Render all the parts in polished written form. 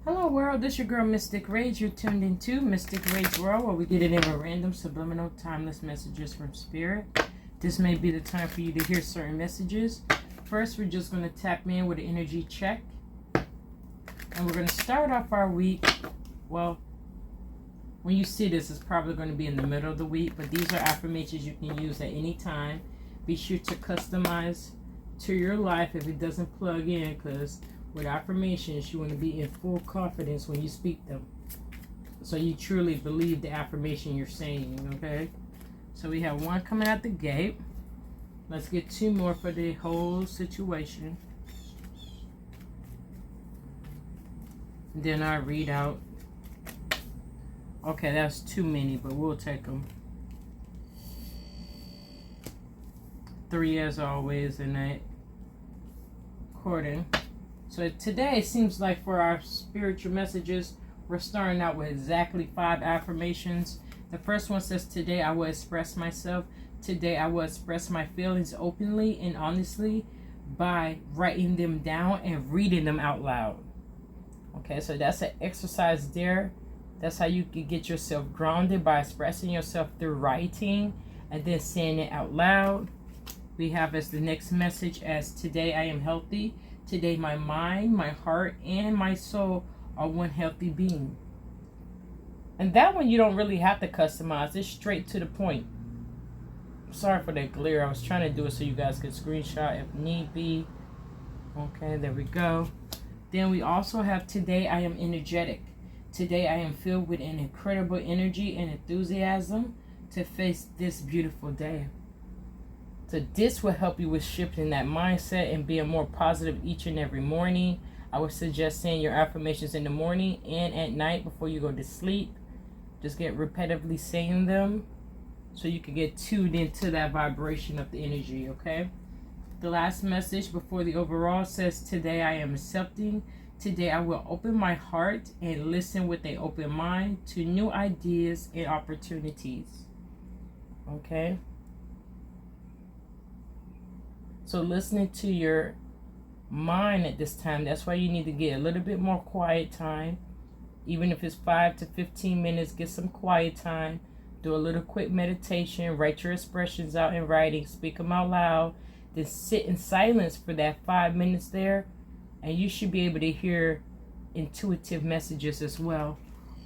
Hello world, this is your girl Mystic Rage. You're tuned into Mystic Rage World, where we get it in a random, subliminal, timeless messages from spirit. This may be the time for you to hear certain messages. First, we're just going to tap in with an energy check. And we're going to start off our week. Well, when you see this, it's probably going to be in the middle of the week. But these are affirmations you can use at any time. Be sure to customize to your life if it doesn't plug in, because with affirmations, you want to be in full confidence when you speak them. So you truly believe the affirmation you're saying, okay? So we have one coming out the gate. Let's get two more for the whole situation. Then I read out. Okay, that's too many, but we'll take them. 3 as always in that recording. So today it seems like for our spiritual messages, we're starting out with exactly 5 affirmations. The first one says, today I will express myself. Today I will express my feelings openly and honestly by writing them down and reading them out loud. Okay, so that's an exercise there. That's how you can get yourself grounded, by expressing yourself through writing and then saying it out loud. We have as the next message as, today I am healthy. Today my mind, my heart, and my soul are one healthy being. And that one you don't really have to customize. It's straight to the point. Sorry for that glare. I was trying to do it so you guys could screenshot if need be. Okay, there we go. Then we also have, today I am energetic. Today I am filled with an incredible energy and enthusiasm to face this beautiful day. So this will help you with shifting that mindset and being more positive each and every morning. I would suggest saying your affirmations in the morning and at night before you go to sleep. Just get repetitively saying them so you can get tuned into that vibration of the energy, okay? The last message before the overall says, today I am accepting. Today I will open my heart and listen with an open mind to new ideas and opportunities, okay? So listening to your mind at this time, that's why you need to get a little bit more quiet time. Even if it's 5 to 15 minutes, get some quiet time. Do a little quick meditation. Write your expressions out in writing. Speak them out loud. Then sit in silence for that 5 minutes there. And you should be able to hear intuitive messages as well.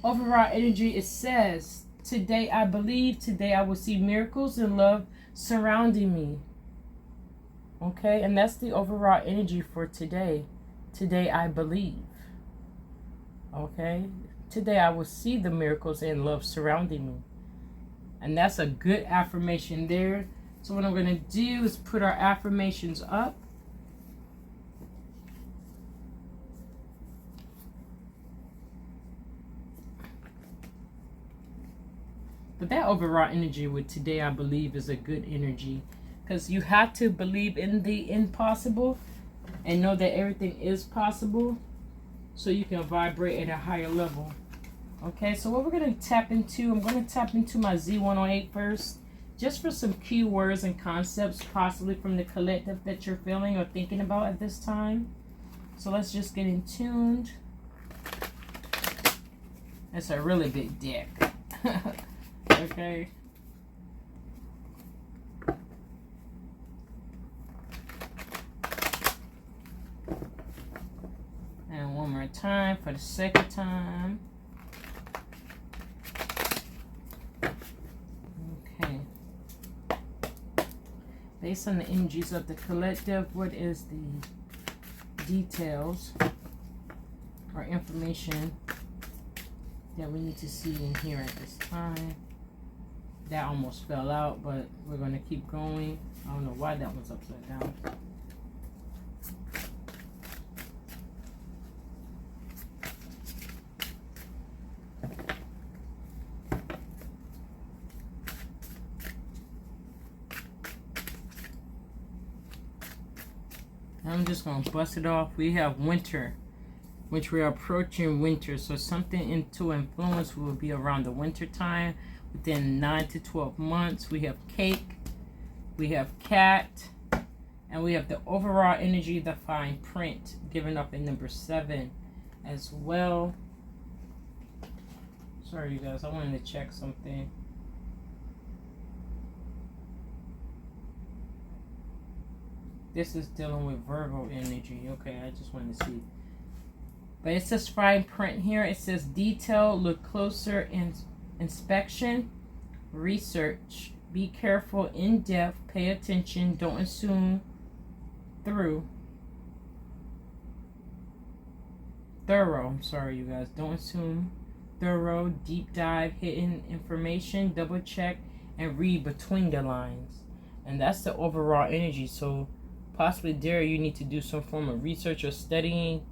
Overall energy, it says, today I believe. Today I will see miracles and love surrounding me. Okay, and that's the overall energy for today. Today I believe. Okay, today I will see the miracles and love surrounding me. And that's a good affirmation there. So what I'm going to do is put our affirmations up. But that overall energy with today I believe is a good energy. Because you have to believe in the impossible and know that everything is possible so you can vibrate at a higher level. Okay, so what we're going to tap into, I'm going to tap into my Z108 first, just for some key words and concepts, possibly from the collective that you're feeling or thinking about at this time. So let's just get in tuned. It's a really big deck. Okay. And one more time for the second time. Okay. Based on the energies of the collective, what is the details or information that we need to see and hear at this time? That almost fell out, but we're going to keep going. I don't know why that one's upside down. I'm just going to bust it off. We have winter, which we're approaching winter. So something into influence will be around the winter time within 9 to 12 months. We have cake. We have cat. And we have the overall energy, the fine print, given up in number 7. as well. Sorry, you guys, I wanted to check something. This is dealing with Virgo energy. Okay, I just wanted to see. But it says fine print here. It says detail, look closer, in inspection, research, be careful, in depth, pay attention, don't assume, thorough. I'm sorry, you guys. Don't assume, thorough, deep dive, hidden information, double check, and read between the lines. And that's the overall energy. So possibly there you need to do some form of research or studying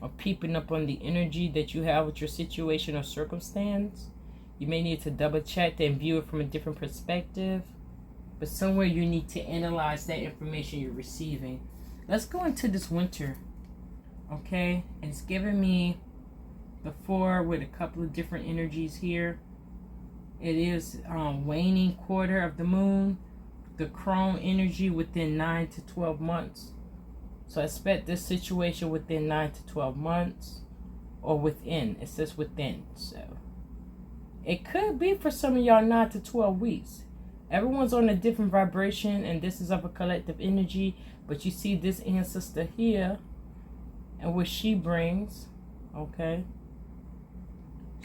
or peeping up on the energy that you have with your situation or circumstance. You may need to double check and view it from a different perspective. But somewhere you need to analyze that information you're receiving. Let's go into this winter. Okay? And it's giving me the fore with a couple of different energies here. It is waning quarter of the moon. The crone energy within 9 to 12 months. So I expect this situation within 9 to 12 months. Or within. It says within. So it could be for some of y'all 9 to 12 weeks. Everyone's on a different vibration. And this is of a collective energy. But you see this ancestor here. And what she brings. Okay.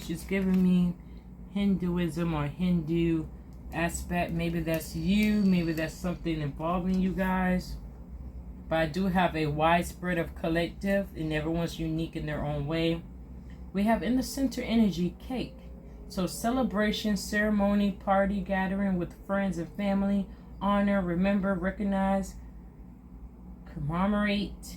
She's giving me Hinduism or Hindu aspect. Maybe that's you. Maybe that's something involving you guys. But I do have a widespread of collective. And everyone's unique in their own way. We have in the center energy cake. So celebration, ceremony, party, gathering with friends and family. Honor, remember, recognize, commemorate,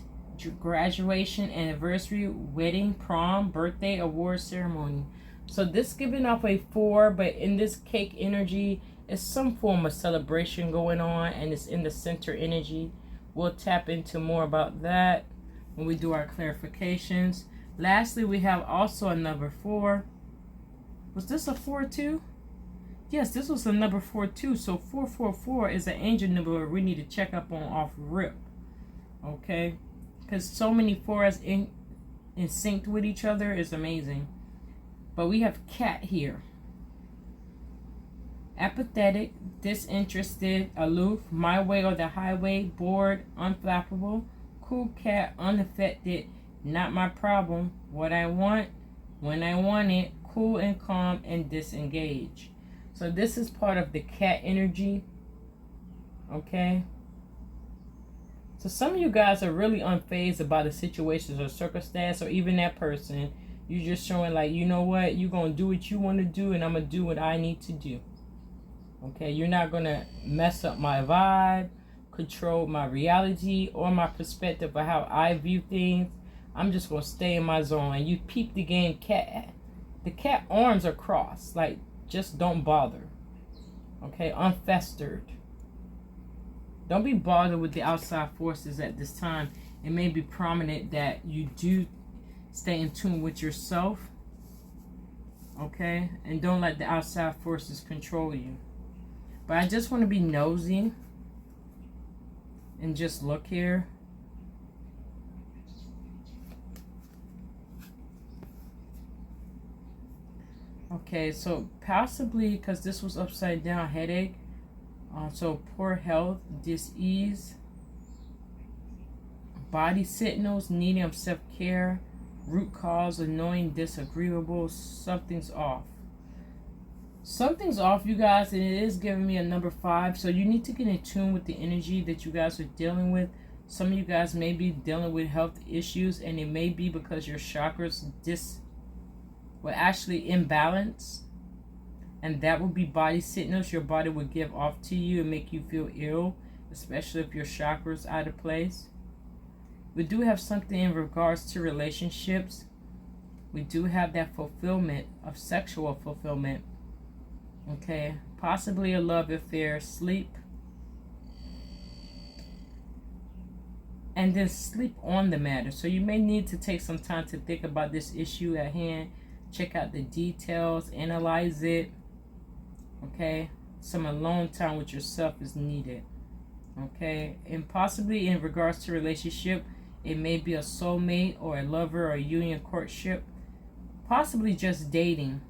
graduation, anniversary, wedding, prom, birthday, award ceremony. So this giving off a 4, but in this cake energy is some form of celebration going on, and it's in the center energy. We'll tap into more about that when we do our clarifications. Lastly, we have also a number 4. Was this a 4 too? Yes, this was a number 4 too. So 444 is an angel number we need to check up on off rip. Okay? Because so many 4s in sync with each other is amazing. But we have cat here. Apathetic, disinterested, aloof, my way or the highway, bored, unflappable, cool cat, unaffected, not my problem, what I want, when I want it, cool and calm and disengaged. So this is part of the cat energy. Okay? So some of you guys are really unfazed about the situations or circumstance or even that person. You're just showing like, you know what? You're going to do what you want to do and I'm going to do what I need to do. Okay? You're not going to mess up my vibe, control my reality or my perspective of how I view things. I'm just going to stay in my zone. And you peep the game cat. The cat arms are crossed. Like, just don't bother. Okay? Unfestered. Don't be bothered with the outside forces at this time. It may be prominent that you do stay in tune with yourself. Okay? And don't let the outside forces control you. But I just want to be nosy. And just look here. Okay, so possibly because this was upside down, headache. So poor health, dis-ease, body signals, needing of self-care, root cause, annoying, disagreeable, something's off. Something's off, you guys, and it is giving me a number 5. So you need to get in tune with the energy that you guys are dealing with. Some of you guys may be dealing with health issues, and it may be because your chakras were actually imbalanced. And that would be body signals your body would give off to you and make you feel ill, especially if your chakras out of place. We do have something in regards to relationships. We do have that fulfillment of sexual fulfillment. Okay, possibly a love affair, sleep. And then sleep on the matter. So you may need to take some time to think about this issue at hand. Check out the details, analyze it. Okay, some alone time with yourself is needed. Okay, and possibly in regards to relationship, It may be a soulmate or a lover or a union courtship, possibly just dating.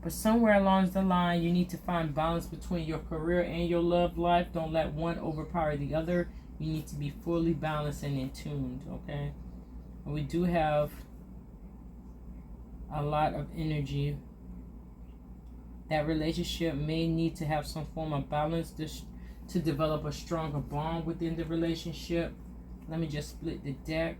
But somewhere along the line, you need to find balance between your career and your love life. Don't let one overpower the other. You need to be fully balanced and in tune, okay? And we do have a lot of energy. That relationship may need to have some form of balance to develop a stronger bond within the relationship. Let me just split the deck.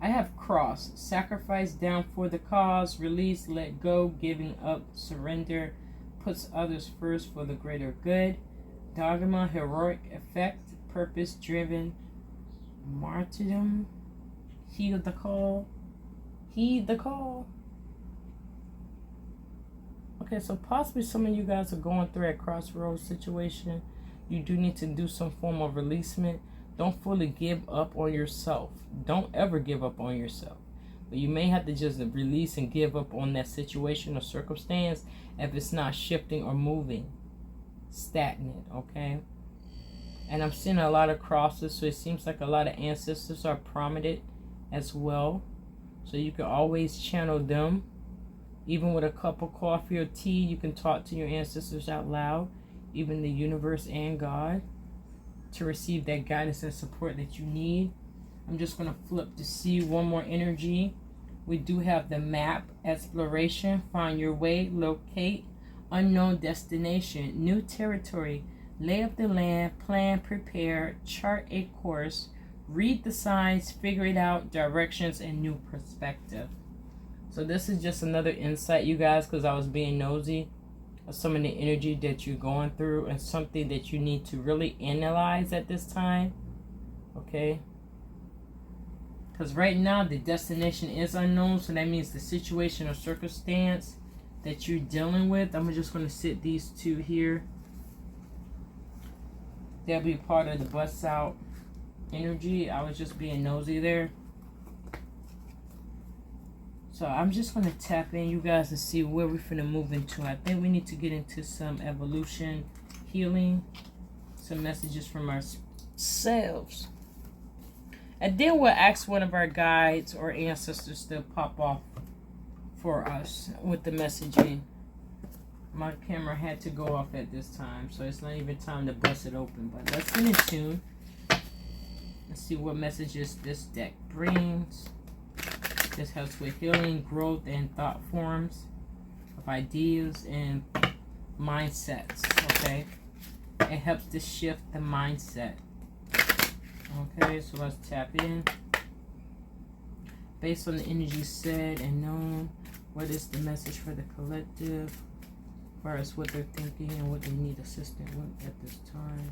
I have cross, sacrifice down for the cause, release, let go, giving up, surrender, puts others first for the greater good, dogma, heroic effect, purpose driven, martyrdom, heed the call, heed the call. Okay, so possibly some of you guys are going through a crossroads situation. You do need to do some form of releasement. Don't fully give up on yourself. Don't ever give up on yourself. But you may have to just release and give up on that situation or circumstance if it's not shifting or moving. Stagnant, okay? And I'm seeing a lot of crosses, so it seems like a lot of ancestors are prominent as well. So you can always channel them. Even with a cup of coffee or tea, you can talk to your ancestors out loud, even the universe and God, to receive that guidance and support that you need. I'm just going to flip to see one more energy. We do have the map, exploration, find your way, locate, unknown destination, new territory, lay up the land, plan, prepare, chart a course, read the signs, figure it out, directions, and new perspective. So this is just another insight, you guys, because I was being nosy of some of the energy that you're going through and something that you need to really analyze at this time. Okay? Because right now the destination is unknown, so that means the situation or circumstance that you're dealing with. I'm just going to sit these two here. They'll be part of the bust out energy. I was just being nosy there. So I'm just going to tap in, you guys, and see where we're finna move into. I think we need to get into some evolution, healing, some messages from ourselves. And then we'll ask one of our guides or ancestors to pop off for us with the messaging. My camera had to go off at this time, so it's not even time to bust it open. But let's get in tune. Let's see what messages this deck brings. This helps with healing, growth, and thought forms of ideas and mindsets, okay? It helps to shift the mindset. Okay, so let's tap in. Based on the energy said and known, what is the message for the collective? As far as what they're thinking and what they need assistance with at this time.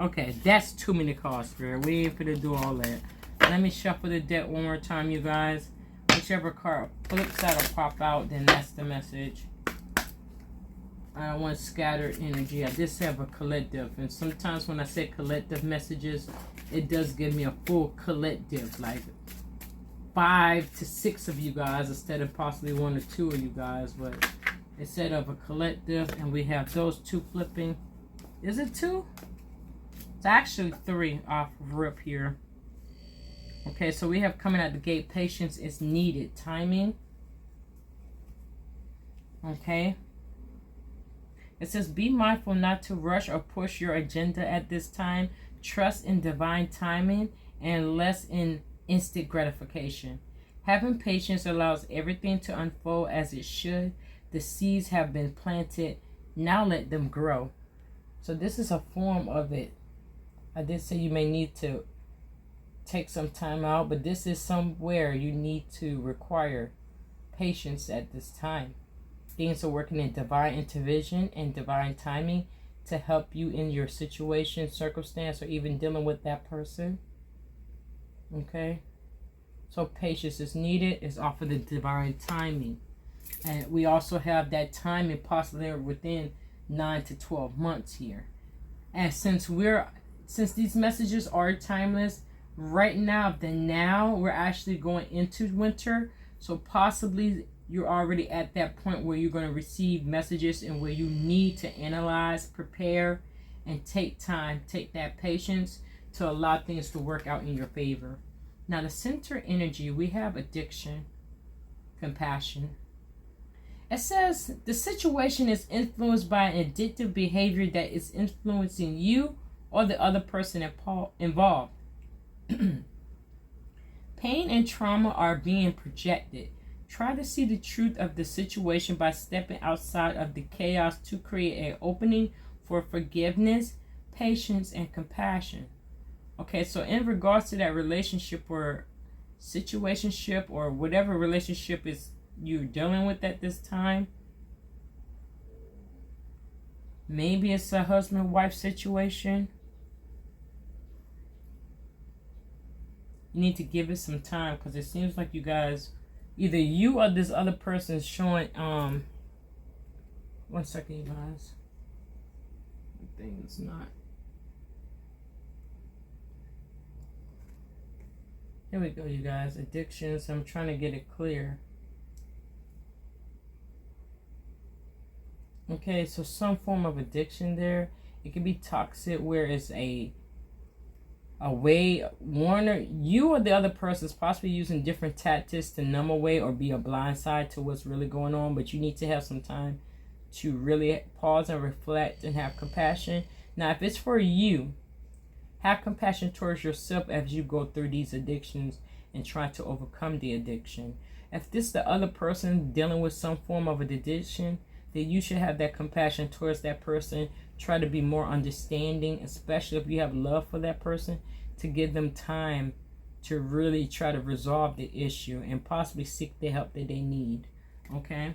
Okay, that's too many cards, Spirit. We ain't finna do all that. Let me shuffle the deck one more time, you guys. Whichever card flips out or pop out, then that's the message. I don't want scattered energy. I just have a collective. And sometimes when I say collective messages, it does give me a full collective. Like 5 to 6 of you guys instead of possibly 1 or 2 of you guys. But instead of a collective, and we have those two flipping. Is it 2? It's actually 3 off rip here. Okay, so we have coming out the gate, patience is needed. Timing. Okay. It says, be mindful not to rush or push your agenda at this time. Trust in divine timing and less in instant gratification. Having patience allows everything to unfold as it should. The seeds have been planted. Now let them grow. So this is a form of it. I did say you may need to take some time out, but this is somewhere you need to require patience at this time. Things are working in divine intervention and divine timing to help you in your situation, circumstance, or even dealing with that person. Okay? So patience is needed. It's off of the divine timing. And we also have that timing possibly within 9 to 12 months here. And since these messages are timeless, right now, we're actually going into winter. So possibly you're already at that point where you're going to receive messages and where you need to analyze, prepare, and take time, take that patience to allow things to work out in your favor. Now, the center energy, we have addiction, compassion. It says the situation is influenced by an addictive behavior that is influencing you or the other person involved. Pain and trauma are being projected. Try to see the truth of the situation by stepping outside of the chaos to create an opening for forgiveness, patience, and compassion. Okay, so in regards to that relationship or situationship or whatever relationship is you're dealing with at this time, maybe it's a husband-wife situation. You need to give it some time because it seems like you guys, either you or this other person is showing, 1 second, you guys. The thing is not. Here we go, you guys. Addictions. I'm trying to get it clear. Okay, so some form of addiction there. It can be toxic where it's a way Warner, you or the other person is possibly using different tactics to numb away or be a blind side to what's really going on, but you need to have some time to really pause and reflect and have compassion. Now, if it's for you, have compassion towards yourself as you go through these addictions and try to overcome the addiction. If this is the other person dealing with some form of an addiction, then you should have that compassion towards that person. Try to be more understanding, especially if you have love for that person, to give them time to really try to resolve the issue and possibly seek the help that they need. Okay.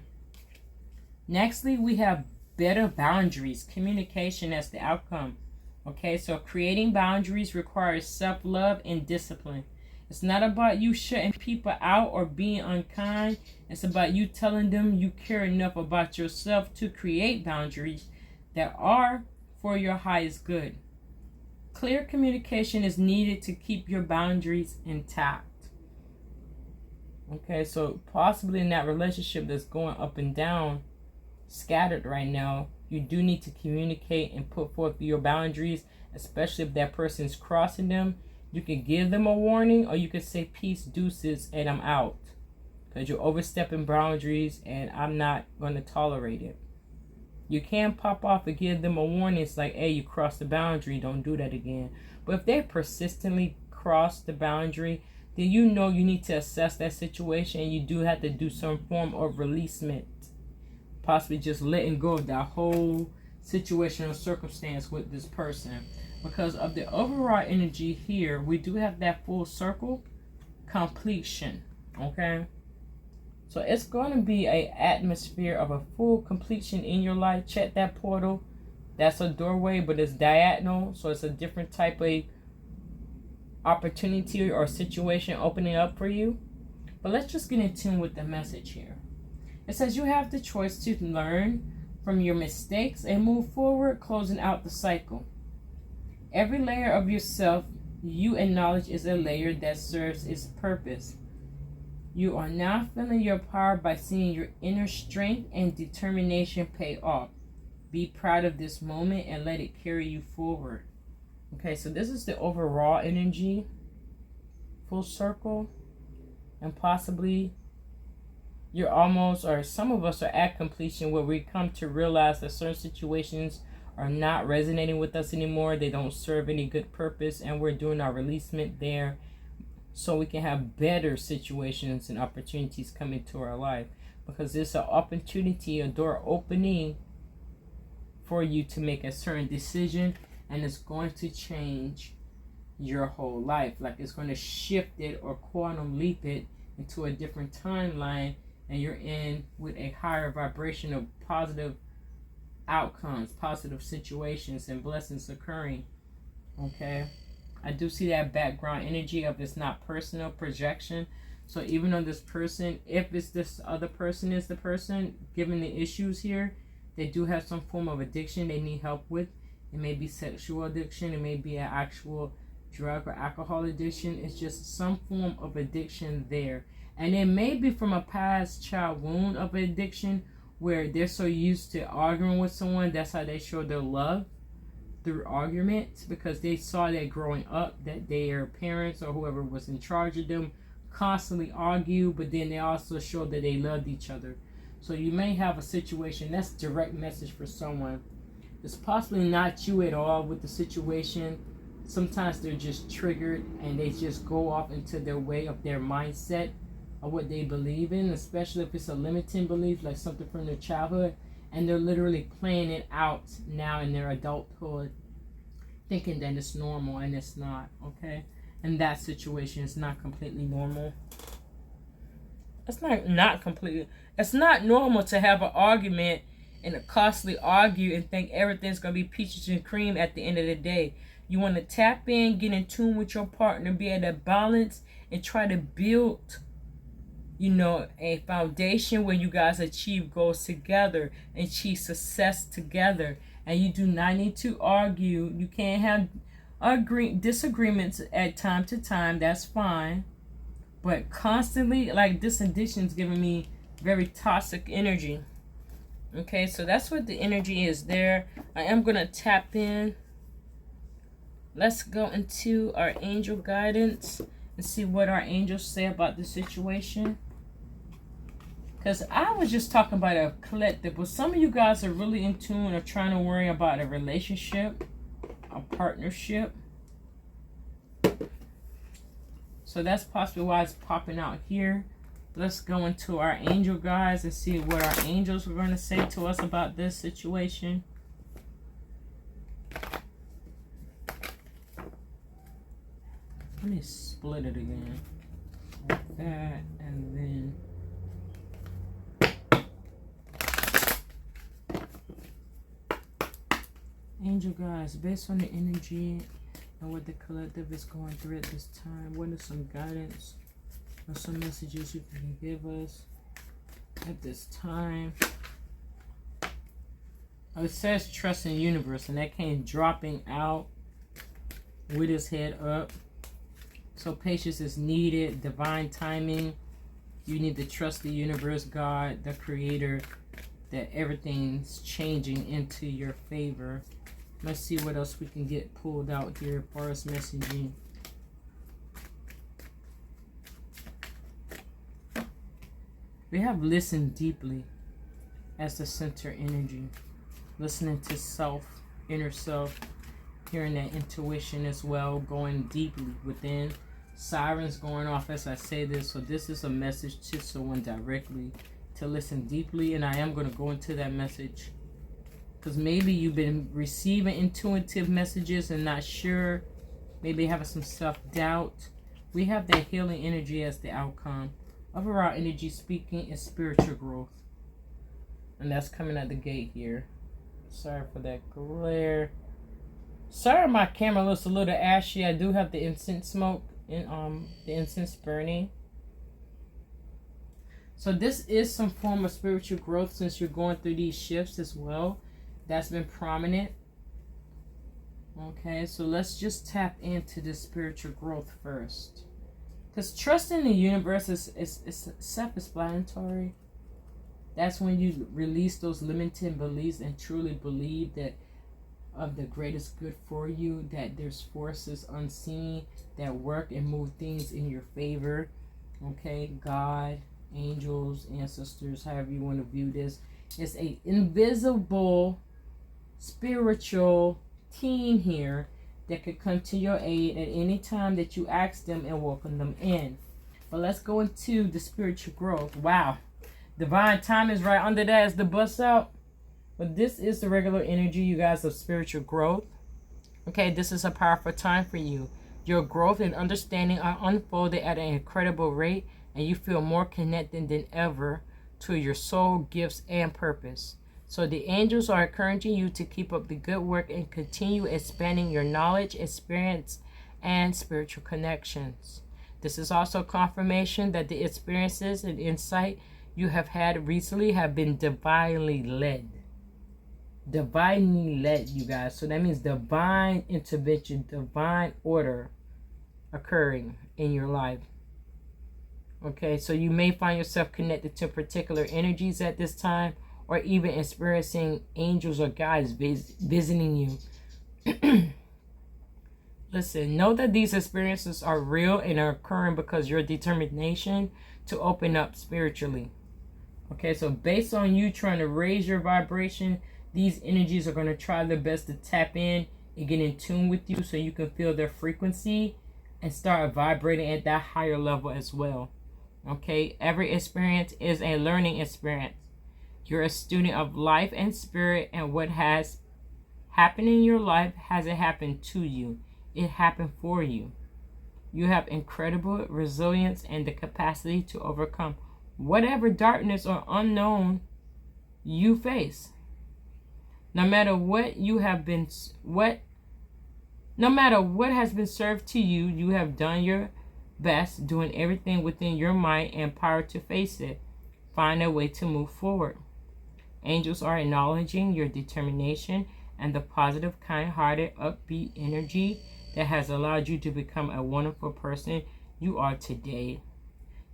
Nextly, we have better boundaries, communication as the outcome. Okay, so creating boundaries requires self-love and discipline. It's not about you shutting people out or being unkind. It's about you telling them you care enough about yourself to create boundaries that are for your highest good. Clear communication is needed to keep your boundaries intact. Okay, so possibly in that relationship that's going up and down, scattered right now, you do need to communicate and put forth your boundaries, especially if that person is crossing them. You can give them a warning, or you can say peace, deuces, and I'm out. Because you're overstepping boundaries and I'm not going to tolerate it. You can pop off and give them a warning. It's like, hey, you crossed the boundary. Don't do that again. But if they persistently cross the boundary, then you know you need to assess that situation. And you do have to do some form of releasement. Possibly just letting go of that whole situation or circumstance with this person. Because of the overall energy here, we do have that full circle completion. Okay? So it's going to be an atmosphere of a full completion in your life. Check that portal. That's a doorway, but it's diagonal. So it's a different type of opportunity or situation opening up for you. But let's just get in tune with the message here. It says you have the choice to learn from your mistakes and move forward, closing out the cycle. Every layer of yourself you acknowledge is a layer that serves its purpose. You are now feeling your power by seeing your inner strength and determination pay off. Be proud of this moment and let it carry you forward. Okay, so this is the overall energy, full circle, and possibly you're almost, or some of us are at completion where we come to realize that certain situations are not resonating with us anymore. They don't serve any good purpose, and we're doing our releasement there so we can have better situations and opportunities come into our life, because it's an opportunity, a door opening for you to make a certain decision, and it's going to change your whole life. Like it's going to shift it or quantum leap it into a different timeline, and you're in with a higher vibration of positive outcomes, positive situations, and blessings occurring. Okay, I do see that background energy of it's not personal projection. So even though this person, if it's this other person is the person given the issues here, they do have some form of addiction they need help with. It may be sexual addiction, it may be an actual drug or alcohol addiction. It's just some form of addiction there. And it may be from a past child wound of addiction where they're so used to arguing with someone. That's how they show their love, through arguments, because they saw that growing up, that their parents or whoever was in charge of them constantly argue, but then they also showed that they loved each other. So you may have a situation, that's direct message for someone. It's possibly not you at all with the situation. Sometimes they're just triggered and they just go off into their way of their mindset of what they believe in, especially if it's a limiting belief, like something from their childhood, and they're literally playing it out now in their adulthood, thinking that it's normal, and it's not, okay? And that situation is not completely normal. It's not completely. It's not normal to have an argument and constantly argue and think everything's going to be peaches and cream at the end of the day. You want to tap in, get in tune with your partner, be able to balance and try to build, a foundation where you guys achieve goals together, achieve success together. And you do not need to argue. You can't have disagreements at time to time. That's fine. But constantly, like, this addiction is giving me very toxic energy. Okay, so that's what the energy is there. I am going to tap in. Let's go into our angel guidance and see what our angels say about the situation. Because I was just talking about a collective, but some of you guys are really in tune or trying to worry about a relationship, a partnership. So that's possibly why it's popping out here. Let's go into our angel guides and see what our angels are going to say to us about this situation. Let me split it again. Like that, and then angel guides, based on the energy and what the collective is going through at this time, what is some guidance or some messages you can give us at this time? Oh, it says trust in the universe, and that came dropping out with his head up. So patience is needed, divine timing. You need to trust the universe, God, the creator, that everything's changing into your favor. Let's see what else we can get pulled out here for us messaging. We have listened deeply as the center energy. Listening to self, inner self, hearing that intuition as well, going deeply within. Sirens going off as I say this, so this is a message to someone directly to listen deeply, and I am going to go into that message because maybe you've been receiving intuitive messages and not sure, maybe having some self-doubt. We have that healing energy as the outcome. Overall energy speaking is spiritual growth, and that's coming at the gate here. Sorry for that glare. Sorry my camera looks a little ashy. I do have the incense smoke and the incense burning. So this is some form of spiritual growth since you're going through these shifts as well. That's been prominent. Okay, so let's just tap into this spiritual growth first. Because trusting the universe is self-explanatory. That's when you release those limiting beliefs and truly believe that of the greatest good for you, that there's forces unseen that work and move things in your favor. Okay, God, angels, ancestors, however you want to view this. It's a invisible spiritual team here that could come to your aid at any time that you ask them and welcome them in. But let's go into the spiritual growth. Wow. Divine time is right under that as the bus out. But this is the regular energy, you guys, of spiritual growth. Okay, this is a powerful time for you. Your growth and understanding are unfolded at an incredible rate, and you feel more connected than ever to your soul, gifts, and purpose. So the angels are encouraging you to keep up the good work and continue expanding your knowledge, experience, and spiritual connections. This is also confirmation that the experiences and insight you have had recently have been divinely led. Divinely led, you guys. So that means divine intervention, divine order occurring in your life. Okay, so you may find yourself connected to particular energies at this time, or even experiencing angels or guides visiting you. Listen, know that these experiences are real and are occurring because your determination to open up spiritually. Okay, so based on you trying to raise your vibration, these energies are going to try their best to tap in and get in tune with you so you can feel their frequency and start vibrating at that higher level as well. Okay, every experience is a learning experience. You're a student of life and spirit, and what has happened in your life hasn't happened to you. It happened for you. You have incredible resilience and the capacity to overcome whatever darkness or unknown you face. No matter what has been served to you, you have done your best, doing everything within your might and power to face it. Find a way to move forward. Angels are acknowledging your determination and the positive, kind-hearted, upbeat energy that has allowed you to become a wonderful person you are today.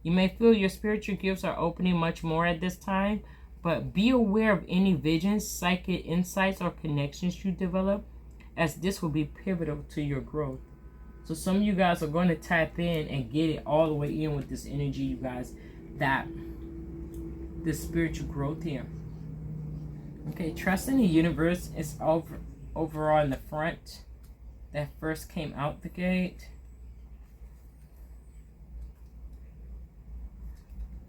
You may feel your spiritual gifts are opening much more at this time, but be aware of any visions, psychic insights, or connections you develop, as this will be pivotal to your growth. So some of you guys are going to tap in and get it all the way in with this energy, you guys, that this spiritual growth here. Okay, trust in the universe is overall in the front. That first came out the gate.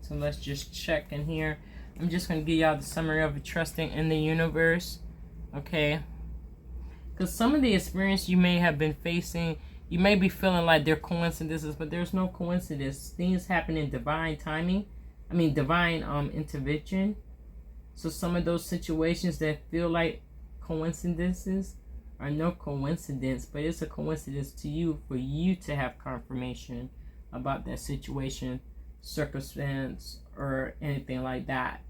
So let's just check in here. I'm just going to give y'all the summary of trusting in the universe. Okay. Because some of the experience you may have been facing, you may be feeling like they're coincidences, but there's no coincidence. Things happen in divine timing. Divine intervention. So some of those situations that feel like coincidences are no coincidence, but it's a coincidence to you for you to have confirmation about that situation, circumstance, or anything like that.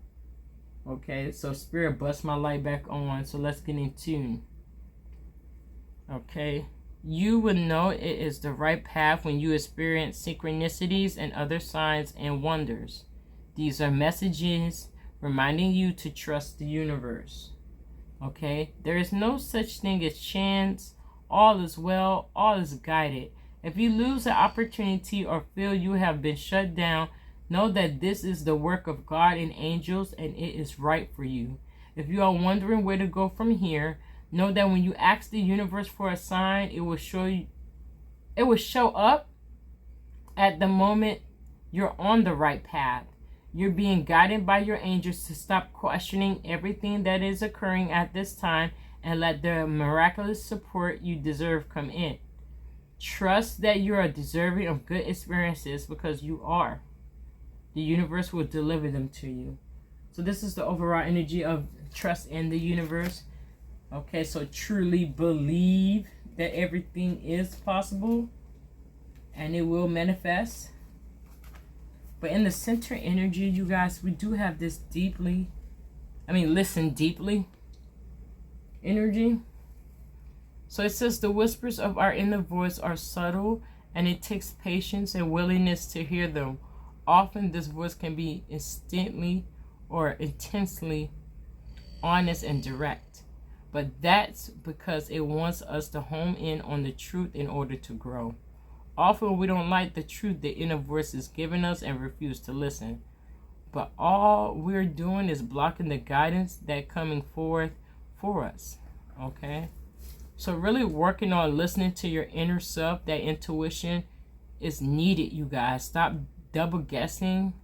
Okay, so Spirit bust my light back on, so let's get in tune. Okay, you will know it is the right path when you experience synchronicities and other signs and wonders. These are messages reminding you to trust the universe. Okay, there is no such thing as chance. All is well, all is guided. If you lose an opportunity or feel you have been shut down, know that this is the work of God and angels, and it is right for you. If you are wondering where to go from here, know that when you ask the universe for a sign, it will show up at the moment you're on the right path. You're being guided by your angels to stop questioning everything that is occurring at this time and let the miraculous support you deserve come in. Trust that you are deserving of good experiences because you are. The universe will deliver them to you. So this is the overall energy of trust in the universe. Okay, so truly believe that everything is possible and it will manifest. But in the center energy, you guys, we do have this listen deeply energy. So it says the whispers of our inner voice are subtle, and it takes patience and willingness to hear them. Often this voice can be instantly or intensely honest and direct. But that's because it wants us to home in on the truth in order to grow. Often we don't like the truth the inner voice is giving us and refuse to listen. But all we're doing is blocking the guidance that's coming forth for us. Okay? So really working on listening to your inner self, that intuition is needed, you guys. Stop double guessing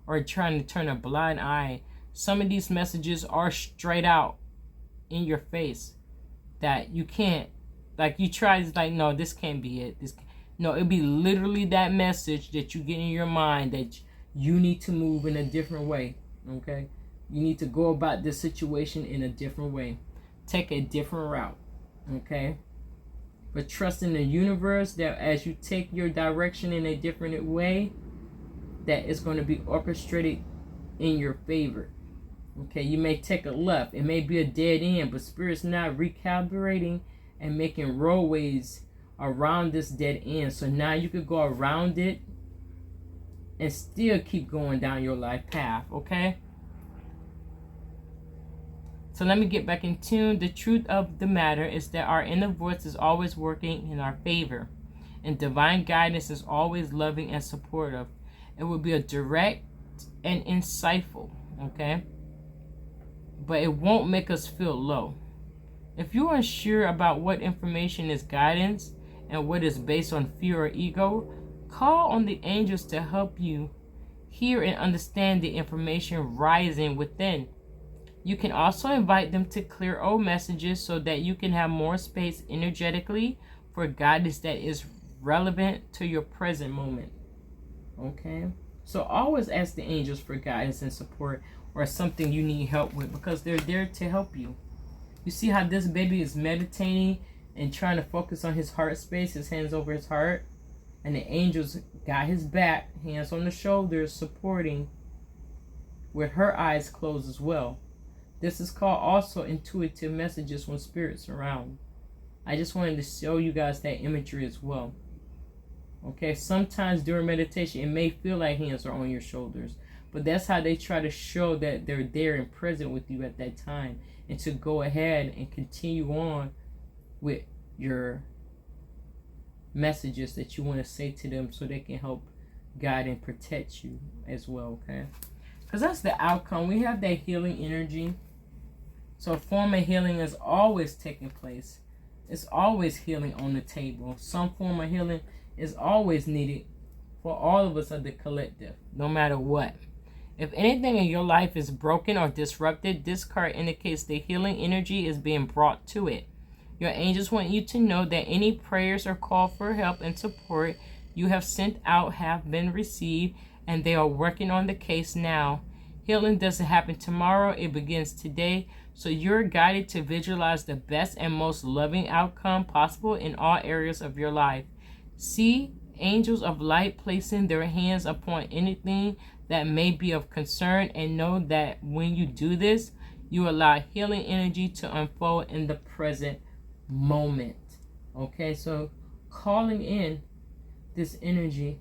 or trying to turn a blind eye. Some of these messages are straight out in your face that you can't, like you try, it's like, no, this can't be it. No, it'll be literally that message that you get in your mind that you need to move in a different way. Okay? You need to go about this situation in a different way. Take a different route. Okay? But trust in the universe that as you take your direction in a different way, that it's going to be orchestrated in your favor. Okay? You may take a left. It may be a dead end, but Spirit's not recalibrating and making roadways around this dead end. So now you could go around it and still keep going down your life path, okay? So let me get back in tune. The truth of the matter is that our inner voice is always working in our favor, and divine guidance is always loving and supportive. It will be a direct and insightful, okay? But it won't make us feel low. If you're unsure about what information is guidance and what is based on fear or ego, call on the angels to help you hear and understand the information rising within. You can also invite them to clear old messages so that you can have more space energetically for guidance that is relevant to your present moment. Okay? So always ask the angels for guidance and support or something you need help with, because they're there to help you. You see how this baby is meditating and trying to focus on his heart space, his hands over his heart, and the angels got his back, hands on the shoulders, supporting with her eyes closed as well. This is called also intuitive messages when spirits around. I just wanted to show you guys that imagery as well. Okay, sometimes during meditation, it may feel like hands are on your shoulders, but that's how they try to show that they're there and present with you at that time, and to go ahead and continue on with your messages that you want to say to them so they can help guide and protect you as well, okay? Because that's the outcome. We have that healing energy. So a form of healing is always taking place. It's always healing on the table. Some form of healing is always needed for all of us of the collective, no matter what. If anything in your life is broken or disrupted, this card indicates the healing energy is being brought to it. Your angels want you to know that any prayers or call for help and support you have sent out have been received, and they are working on the case now. Healing doesn't happen tomorrow, it begins today. So you're guided to visualize the best and most loving outcome possible in all areas of your life. See angels of light placing their hands upon anything that may be of concern, and know that when you do this, you allow healing energy to unfold in the present moment. Okay, so calling in this energy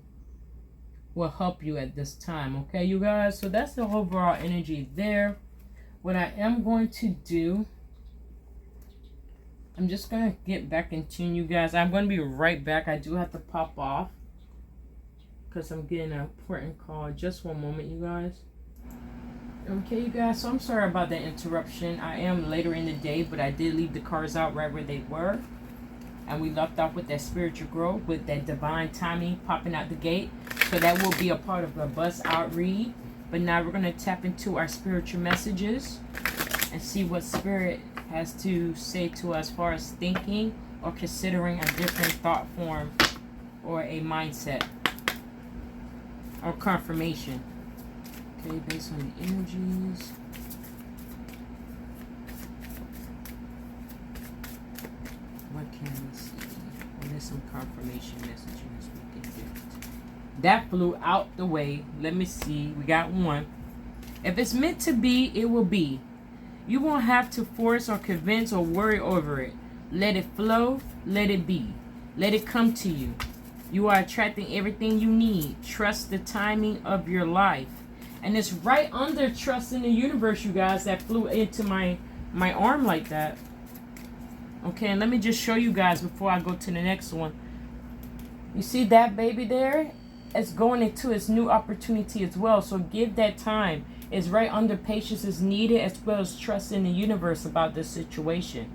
will help you at this time. Okay, you guys, so that's the overall energy there. What I am going to do, I'm just going to get back in tune, you guys. I'm going to be right back. I do have to pop off because I'm getting an important call. Just one moment, you guys. Okay, you guys, so I'm sorry about the interruption. I am later in the day, but I did leave the cards out right where they were. And we left off with that spiritual growth, with that divine timing popping out the gate. So that will be a part of a bust out read. But now we're going to tap into our spiritual messages and see what spirit has to say to us as far as thinking or considering a different thought form or a mindset or confirmation. Okay, based on the energies. What can we see? Well, there's some confirmation messages we can get. That flew out the way. Let me see. We got one. If it's meant to be, it will be. You won't have to force or convince or worry over it. Let it flow. Let it be. Let it come to you. You are attracting everything you need. Trust the timing of your life. And it's right under trust in the universe, you guys, that flew into my arm like that. Okay, and let me just show you guys before I go to the next one. You see that baby there? It's going into its new opportunity as well. So give that time. It's right under patience is needed, as well as trust in the universe about this situation.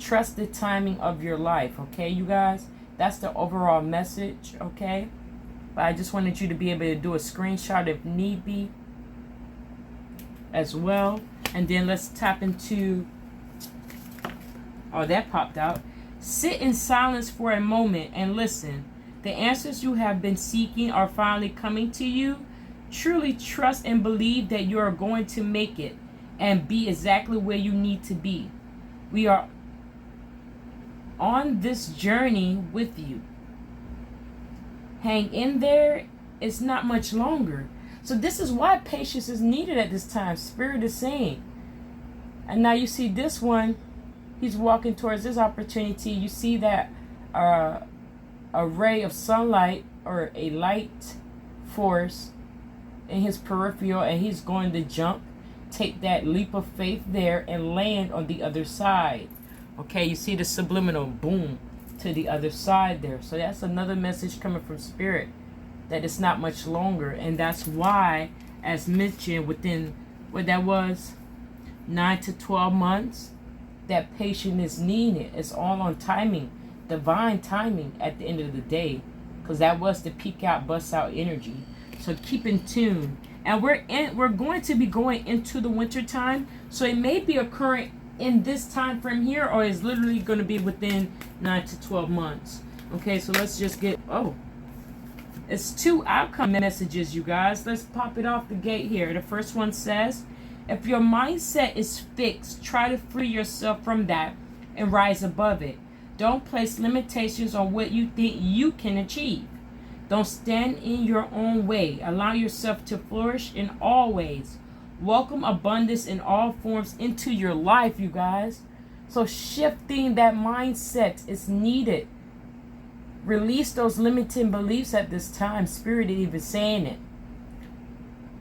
Trust the timing of your life, okay, you guys? That's the overall message, okay? But I just wanted you to be able to do a screenshot if need be as well. And then let's tap into... Oh, that popped out. Sit in silence for a moment and listen. The answers you have been seeking are finally coming to you. Truly trust and believe that you are going to make it and be exactly where you need to be. We are on this journey with you. Hang in there. It's not much longer. So this is why patience is needed at this time. Spirit is saying. And now you see this one. He's walking towards this opportunity. You see that a ray of sunlight or a light force in his peripheral, and he's going to jump, take that leap of faith there, and land on the other side. Okay, you see the subliminal, boom, to the other side there. So that's another message coming from Spirit, that it's not much longer. And that's why, as mentioned, within what that was, 9 to 12 months, that patience is needed. It's all on timing, divine timing at the end of the day, because that was the peak out, bust out energy. So keep in tune. And we're going to be going into the winter time, so it may be occurring in this time frame here, or it's literally going to be within 9 to 12 months. Okay, so let's just get, it's 2 outcome messages, you guys. Let's pop it off the gate here. The first one says, if your mindset is fixed, try to free yourself from that and rise above it. Don't place limitations on what you think you can achieve. Don't stand in your own way. Allow yourself to flourish in all ways. Welcome abundance in all forms into your life, you guys. So shifting that mindset is needed. Release those limiting beliefs at this time. Spirit is even saying it.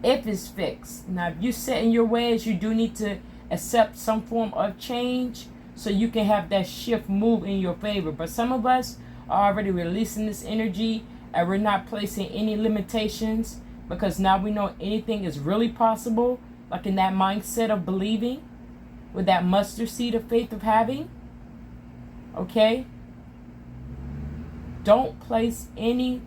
If it's fixed. Now, if you set in your ways, you do need to accept some form of change so you can have that shift move in your favor. But some of us are already releasing this energy, and we're not placing any limitations, because now we know anything is really possible, like in that mindset of believing, with that mustard seed of faith of having. Okay? Don't place any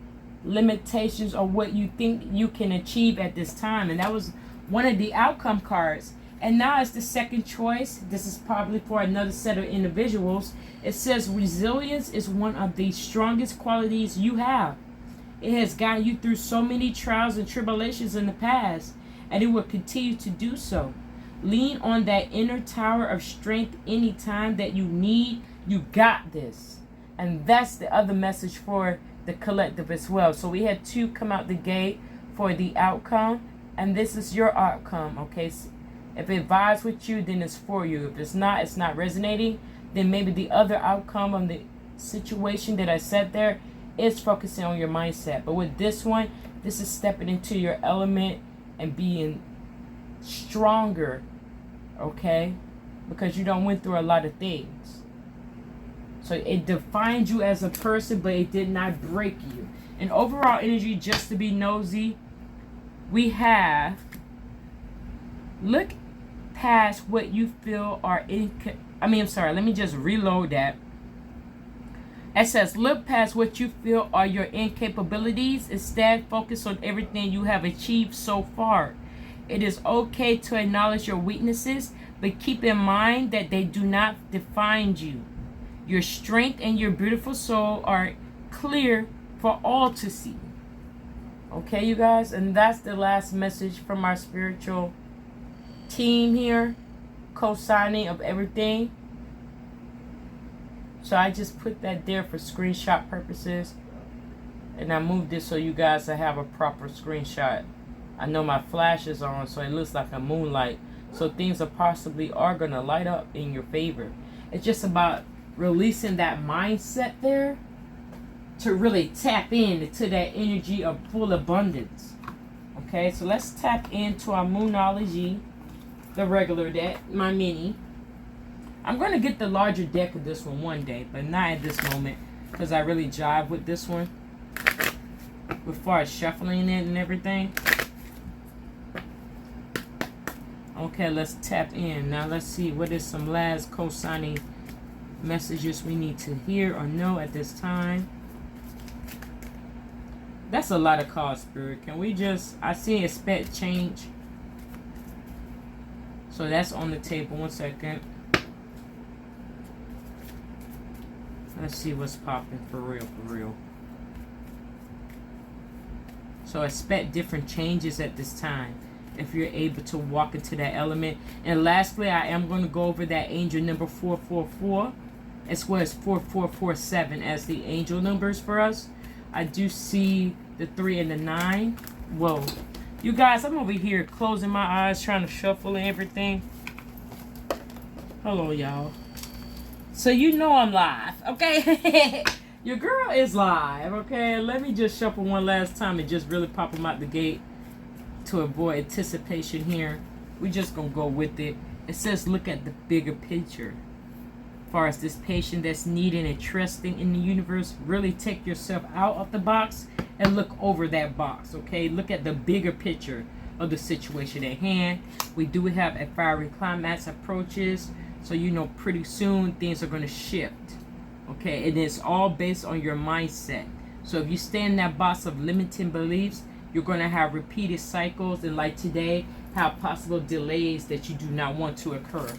limitations on what you think you can achieve at this time. And that was one of the outcome cards. And now it's the second choice. This is probably for another set of individuals. It says resilience is one of the strongest qualities you have. It has gotten you through so many trials and tribulations in the past, and it will continue to do so. Lean on that inner tower of strength anytime that you need. You got this. And that's the other message for the collective as well. So we had 2 come out the gate for the outcome, and this is your outcome. Okay, so if it vibes with you, then it's for you. If it's not resonating, then maybe the other outcome of the situation that I said there is focusing on your mindset. But with this one, this is stepping into your element and being stronger, okay? Because you don't went through a lot of things. So it defined you as a person, but it did not break you. And overall energy, just to be nosy, we have, look past what you feel are let me just reload that. It says, look past what you feel are your incapabilities. Instead, focus on everything you have achieved so far. It is okay to acknowledge your weaknesses, but keep in mind that they do not define you. Your strength and your beautiful soul are clear for all to see. Okay, you guys? And that's the last message from our spiritual team here. Co-signing of everything. So I just put that there for screenshot purposes. And I moved this so you guys will have a proper screenshot. I know my flash is on, so it looks like a moonlight. So things are going to light up in your favor. It's just about releasing that mindset there to really tap into that energy of full abundance. Okay, so let's tap into our Moonology, the regular deck, my mini. I'm going to get the larger deck of this one day, but not at this moment, because I really jive with this one as far as shuffling it and everything. Okay, let's tap in. Now let's see what is some last co-signing messages we need to hear or know at this time. That's a lot of cards, Spirit. Can we just, I see expect change. So that's on the table. 1 second. Let's see what's popping for real. So expect different changes at this time, if you're able to walk into that element. And lastly, I am going to go over that angel number 444, as well as 4447 as the angel numbers for us. I do see the 3 and the 9. Whoa. You guys, I'm over here closing my eyes, trying to shuffle and everything. Hello, y'all. So you know I'm live, okay? Your girl is live, okay? Let me just shuffle one last time and just really pop them out the gate to avoid anticipation here. We're just going to go with it. It says look at the bigger picture. As far as this patient that's needing and trusting in the universe, really take yourself out of the box and look over that box, okay? Look at the bigger picture of the situation at hand. We do have a fiery climax approaches, so you know pretty soon things are going to shift, okay? And it's all based on your mindset. So if you stay in that box of limiting beliefs, you're going to have repeated cycles, and like today, have possible delays that you do not want to occur.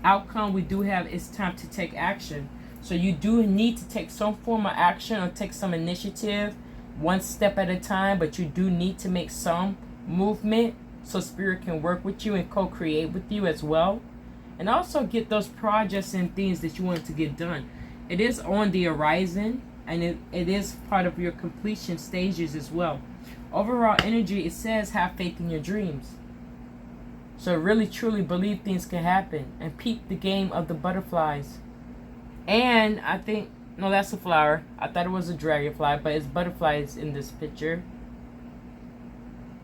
Outcome we do have is time to take action. So you do need to take some form of action or take some initiative, one step at a time, but you do need to make some movement so spirit can work with you and co-create with you as well. And also get those projects and things that you want to get done. It is on the horizon, and it is part of your completion stages as well. Overall energy, it says have faith in your dreams. So really truly believe things can happen and peep the game of the butterflies. And I think, no, that's a flower. I thought it was a dragonfly, but it's butterflies in this picture.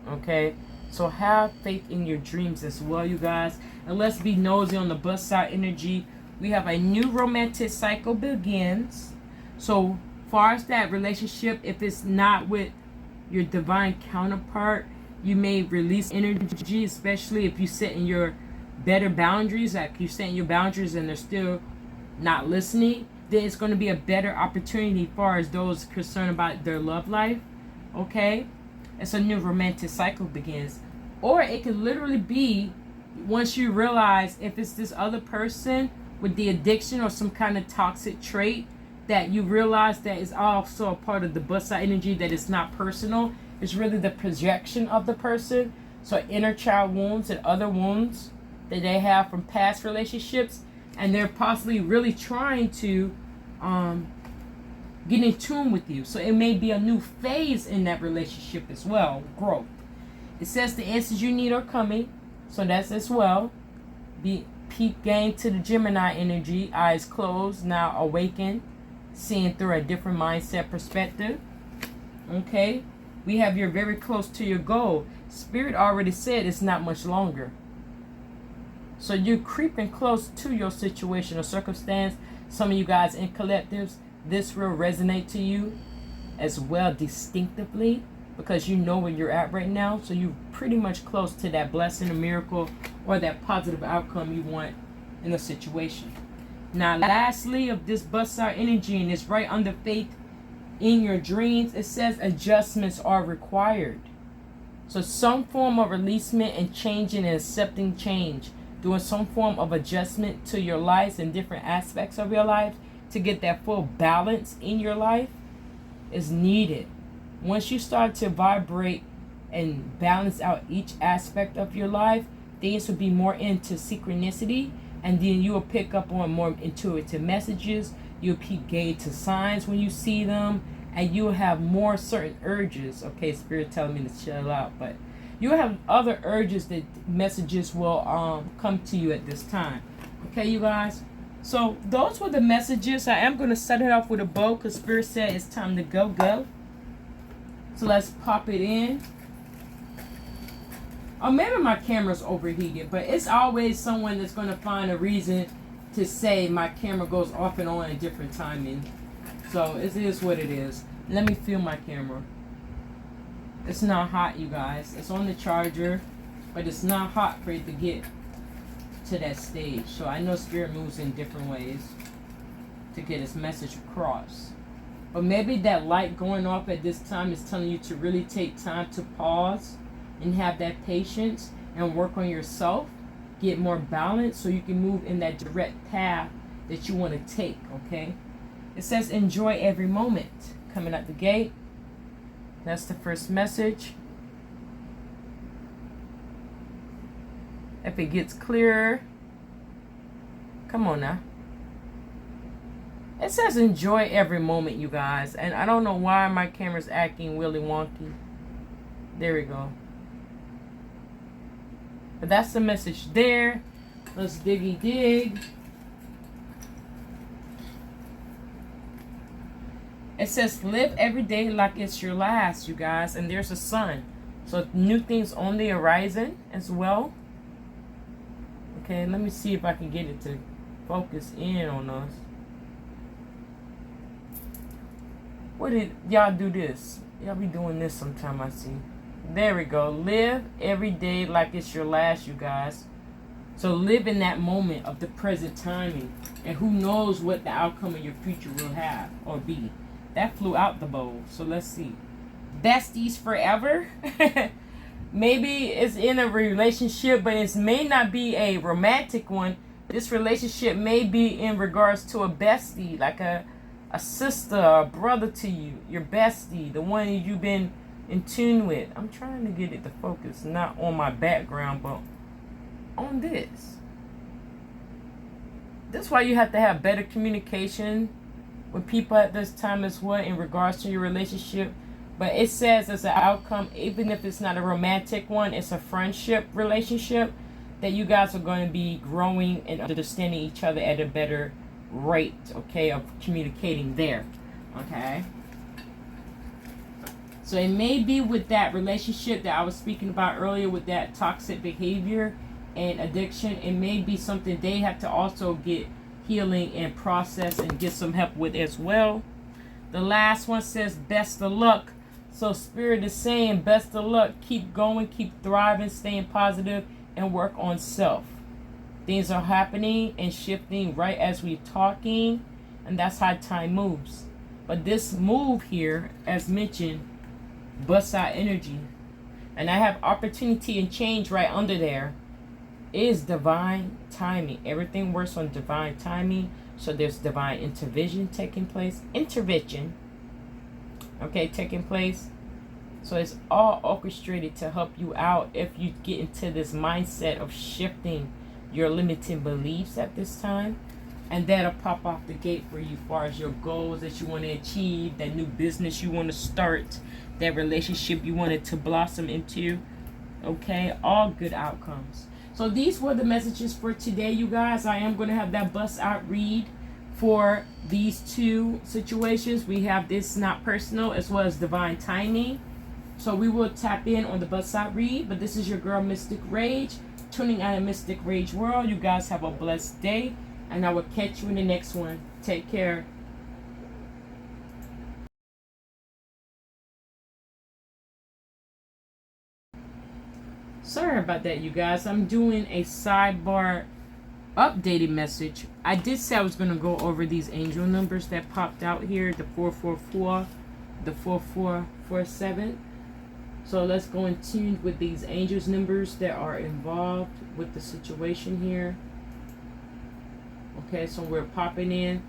Okay, so have faith in your dreams as well, you guys. And let's be nosy on the bust side energy. We have a new romantic cycle begins. So far as that relationship, if it's not with your divine counterpart, you may release energy, especially if you set in your better boundaries, like you set in your boundaries and they're still not listening, then it's going to be a better opportunity as far as those concerned about their love life, okay? It's a new romantic cycle begins. Or it could literally be once you realize if it's this other person with the addiction or some kind of toxic trait, that you realize that is also a part of the bust out energy, that it's not personal. It's really the projection of the person. So inner child wounds and other wounds that they have from past relationships, and they're possibly really trying to get in tune with you. So it may be a new phase in that relationship as well, growth. It says the answers you need are coming, so that's as well. Be peep game to the Gemini energy, eyes closed, now awaken, seeing through a different mindset perspective. Okay, we have you're very close to your goal. Spirit already said it's not much longer. So you're creeping close to your situation or circumstance. Some of you guys in collectives, this will resonate to you as well distinctively, because you know where you're at right now. So you're pretty much close to that blessing, a miracle, or that positive outcome you want in a situation. Now, lastly, of this bust out energy, and it's right under faith in your dreams, it says adjustments are required. So some form of releasement and changing and accepting change, doing some form of adjustment to your lives and different aspects of your life to get that full balance in your life is needed. Once you start to vibrate and balance out each aspect of your life, things will be more into synchronicity, and then you will pick up on more intuitive messages. You'll peep gaze to signs when you see them, and you'll have more certain urges. Okay, Spirit telling me to chill out, but you'll have other urges that messages will come to you at this time. Okay, you guys? So those were the messages. I am going to set it off with a bow because Spirit said it's time to go. So let's pop it in. Or maybe my camera's overheated, but it's always someone that's going to find a reason to say my camera goes off and on at different timing. So it is what it is. Let me feel my camera. It's not hot, you guys. It's on the charger, but it's not hot for it to get to that stage. So I know Spirit moves in different ways to get its message across. But maybe that light going off at this time is telling you to really take time to pause and have that patience and work on yourself. Get more balance so you can move in that direct path that you want to take, okay? It says enjoy every moment. Coming out the gate. That's the first message. If it gets clearer. Come on now. It says enjoy every moment, you guys. And I don't know why my camera's acting willy wonky. There we go. But that's the message there. Let's diggy dig. It says live every day like it's your last, you guys. And there's a sun. So new things on the horizon as well. Okay, let me see if I can get it to focus in on us. What did y'all do this? Y'all be doing this sometime, I see. There we go. Live every day like it's your last, you guys. So live in that moment of the present timing. And who knows what the outcome of your future will have or be. That flew out the bowl. So let's see. Besties forever. Maybe it's in a relationship, but it may not be a romantic one. This relationship may be in regards to a bestie, like a sister or a brother to you, your bestie, the one you've been in tune with. I'm trying to get it to focus, not on my background, but on this. That's why you have to have better communication with people at this time as well in regards to your relationship. But it says as an outcome, even if it's not a romantic one, it's a friendship relationship, that you guys are going to be growing and understanding each other at a better rate, okay, of communicating there, okay? So it may be with that relationship that I was speaking about earlier with that toxic behavior and addiction. It may be something they have to also get healing and process and get some help with as well. The last one says best of luck. So Spirit is saying best of luck. Keep going, keep thriving, staying positive, and work on self. Things are happening and shifting right as we're talking, and that's how time moves. But this move here, as mentioned, busts out energy. And I have opportunity and change right under there. Is divine timing. Everything works on divine timing. So there's divine intervention taking place. Taking place. So it's all orchestrated to help you out if you get into this mindset of shifting your limiting beliefs at this time. And that'll pop off the gate for you as far as your goals that you want to achieve, that new business you want to start, that relationship you wanted to blossom into. Okay, all good outcomes. So these were the messages for today, you guys. I am going to have that bust out read for these two situations. We have this not personal as well as divine timing. So we will tap in on the bust out read. But this is your girl, Mystic Rage, tuning out of Mystic Rage World. You guys have a blessed day, and I will catch you in the next one. Take care. Sorry about that, you guys. I'm doing a sidebar updated message. I did say I was going to go over these angel numbers that popped out here, the 444, the 4447. So let's go in tune with these angels numbers that are involved with the situation here. Okay, so we're popping in.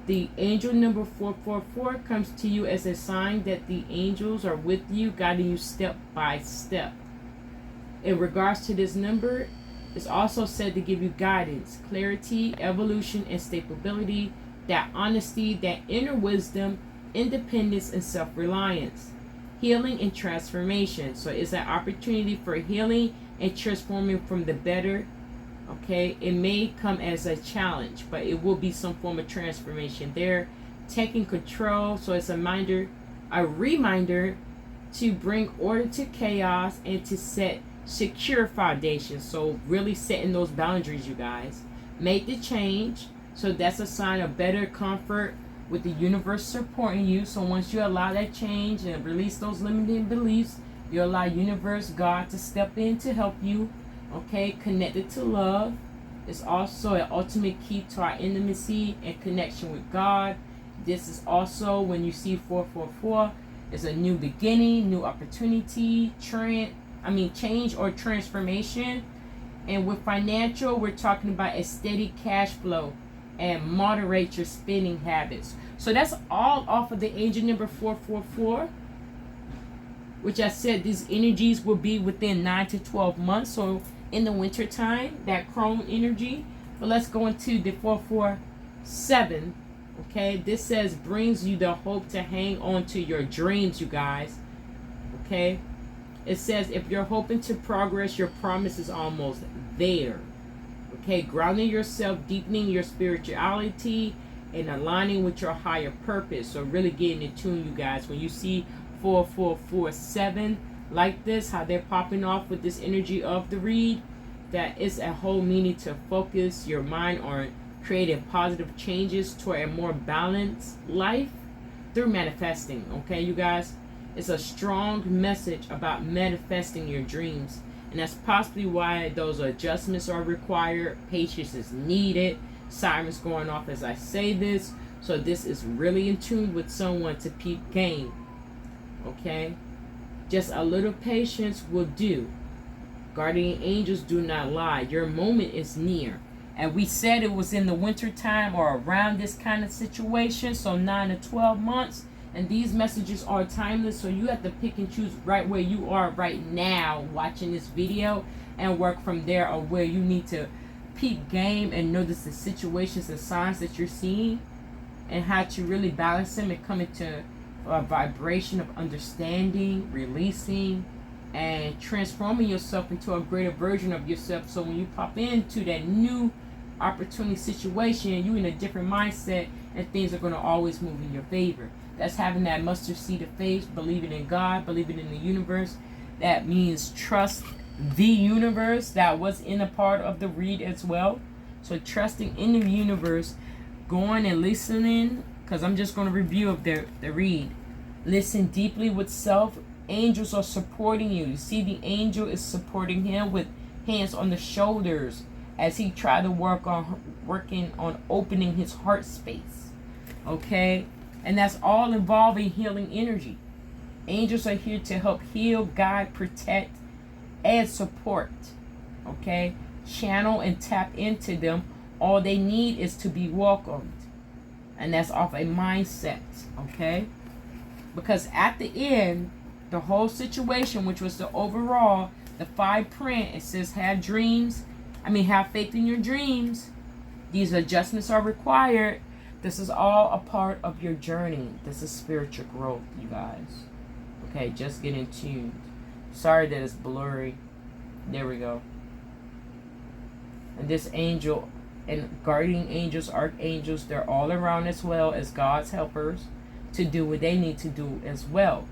The angel number 444 comes to you as a sign that the angels are with you, guiding you step by step. In regards to this number, it's also said to give you guidance, clarity, evolution, and stability, that honesty, that inner wisdom, independence, and self-reliance, healing and transformation. So it's an opportunity for healing and transforming from the better. Okay, it may come as a challenge, but it will be some form of transformation there. Taking control, so it's a reminder to bring order to chaos and to set secure foundations. So really setting those boundaries, you guys. Make the change. So that's a sign of better comfort with the universe supporting you. So once you allow that change and release those limiting beliefs, you allow universe, God, to step in to help you. Okay, connected to love is also an ultimate key to our intimacy and connection with God. This is also when you see 444, it's a new beginning, new opportunity, change or transformation. And with financial, we're talking about a steady cash flow and moderate your spending habits. So that's all off of the angel number 444, which I said these energies will be within 9 to 12 months. So in the winter time, that chrome energy. But let's go into the 447. Okay, this says brings you the hope to hang on to your dreams, you guys. Okay, it says if you're hoping to progress, your promise is almost there. Okay, grounding yourself, deepening your spirituality, and aligning with your higher purpose. So really getting in tune, you guys. When you see 4447 like this, how they're popping off with this energy of the read, that is a whole meaning to focus your mind on creating positive changes toward a more balanced life through manifesting. Okay, you guys, it's a strong message about manifesting your dreams, and that's possibly why those adjustments are required. Patience is needed. Sirens going off as I say this, so this is really in tune with someone to peep game. Okay, just a little patience will do. Guardian angels do not lie. Your moment is near. And we said it was in the winter time or around this kind of situation, so 9 to 12 months. And these messages are timeless, so you have to pick and choose right where you are right now watching this video and work from there, or where you need to peep game and notice the situations and signs that you're seeing and how to really balance them and come into a vibration of understanding, releasing, and transforming yourself into a greater version of yourself. So when you pop into that new opportunity situation, you're in a different mindset and things are going to always move in your favor. That's having that mustard seed of faith, believing in God, believing in the universe. That means trust the universe. That was in a part of the read as well. So trusting in the universe, going and listening, because I'm just going to review of the read. Listen deeply with self. Angels are supporting you. You see the angel is supporting him with hands on the shoulders as he tried to working on opening his heart space. Okay? And that's all involving healing energy. Angels are here to help heal, guide, protect, and support. Okay? Channel and tap into them. All they need is to be welcomed. And that's off a mindset. Okay? Because at the end, the whole situation, which was the overall, the 5 print, it says have faith in your dreams. These adjustments are required. This is all a part of your journey. This is spiritual growth, you guys. Okay, just get in tune. Sorry that it's blurry. There we go. And this angel and guardian angels, archangels, they're all around as well as God's helpers to do what they need to do as well.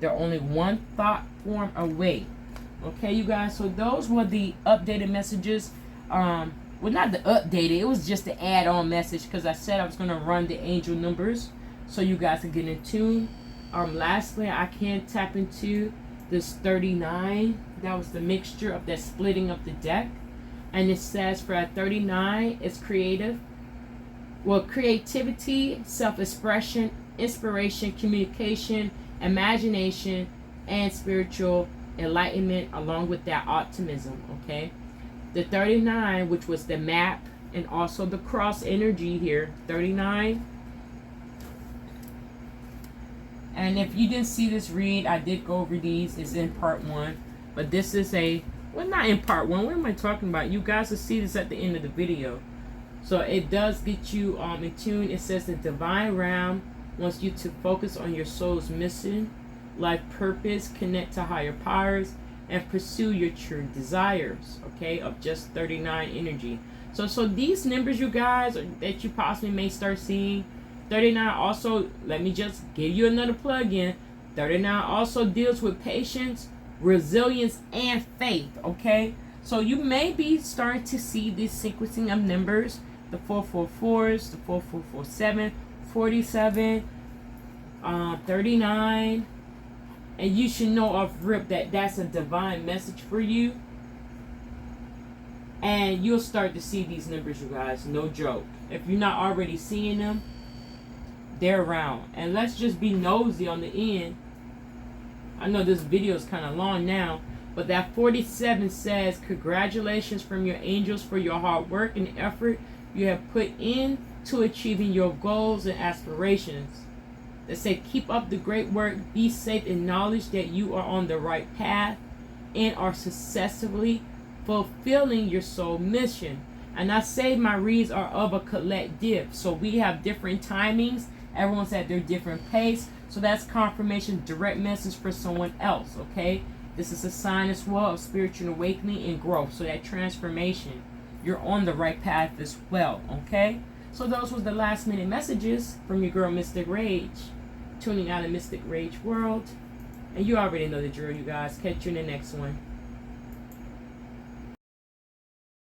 They're only one thought form away. Okay, you guys. So those were the updated messages. Well, not the updated. It was just the add-on message because I said I was going to run the angel numbers so you guys can get in tune. Lastly, I can tap into this 39. That was the mixture of that splitting of the deck. And it says for 39, it's creative. Well, creativity, self-expression, inspiration, communication, imagination, and spiritual enlightenment, along with that optimism. Okay, the 39, which was the map and also the cross energy here, 39. And if you didn't see this read, I did go over these. It's in part 1, but this is not in part 1. What am I talking about? You guys will see this at the end of the video. So it does get you in tune. It says the divine realm wants you to focus on your soul's mission, life purpose, connect to higher powers, and pursue your true desires. Okay, of just 39 energy. So these numbers, you guys, that you possibly may start seeing, 39 also, let me just give you another plug-in. 39 also deals with patience, resilience, and faith. Okay, so you may be starting to see this sequencing of numbers, the 444s, the 4447, 47, 39, and you should know off rip that that's a divine message for you, and you'll start to see these numbers, you guys. No joke. If you're not already seeing them, they're around. And let's just be nosy on the end. I know this video is kind of long now, but that 47 says, congratulations from your angels for your hard work and effort you have put in to achieving your goals and aspirations. They say, keep up the great work, be safe in knowledge that you are on the right path and are successfully fulfilling your soul mission. And I say my reads are of a collective, so we have different timings. Everyone's at their different pace, so that's confirmation, direct message for someone else. Okay, this is a sign as well of spiritual awakening and growth, so that transformation, you're on the right path as well. Okay, So those was the last minute messages from your girl Mystic Rage, tuning out in Mystic Rage World. And you already know the drill, you guys. Catch you in the next one.